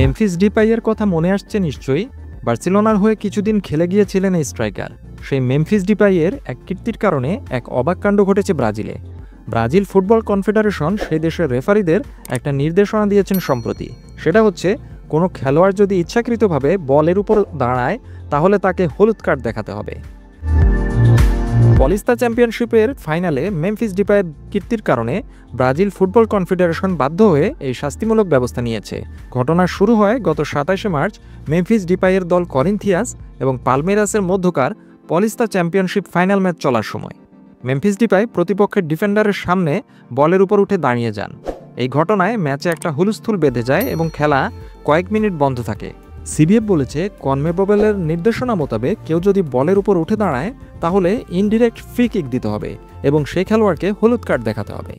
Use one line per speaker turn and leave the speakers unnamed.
Memphis ডিপাইয়ের কথা মনে আসছে নিশ্চয়ই। বার্সেলোনার হয়ে কিছুদিন খেলে গিয়েছিলেন এই স্ট্রাইকার। সেই মেমফিস ডিপাইয়ের এক কীর্তির কারণে এক অবাক কাণ্ড ঘটেছে ব্রাজিলে। ব্রাজিল ফুটবল কনফেডারেশন সেই দেশের রেফারিদের একটা নির্দেশনা দিয়েছেন সম্প্রতি। সেটা হচ্ছে, কোনো খেলোয়াড় যদি ইচ্ছাকৃতভাবে বলের উপর দাঁড়ায় তাহলে তাকে হলুদ কার্ড দেখাতে হবে। পলিস্তা চ্যাম্পিয়নশিপের ফাইনালে মেমফিস ডিপাইয়ের কীর্তির কারণে ব্রাজিল ফুটবল কনফেডারেশন বাধ্য হয়ে এই শাস্তিমূলক ব্যবস্থা নিয়েছে। ঘটনা শুরু হয় গত ২৭শে মার্চ মেমফিস ডিপাইয়ের দল করিন্থিয়াস এবং পালমেরাসের মধ্যকার পলিস্তা চ্যাম্পিয়নশিপ ফাইনাল ম্যাচ চলার সময় মেমফিস ডিপাই প্রতিপক্ষের ডিফেন্ডারের সামনে বলের উপর উঠে দাঁড়িয়ে যান। এই ঘটনায় ম্যাচে একটা হুলস্থুল বেঁধে যায় এবং খেলা কয়েক মিনিট বন্ধ থাকে। সিবিএফ বলেছে, কনমেবলের নির্দেশনা মোতাবেক কেউ যদি বলের উপর উঠে দাঁড়ায় তাহলে ইনডিরেক্ট ফ্রি কিক দিতে হবে এবং সেই খেলোয়াড়কে হলুদ কার্ড দেখাতে হবে।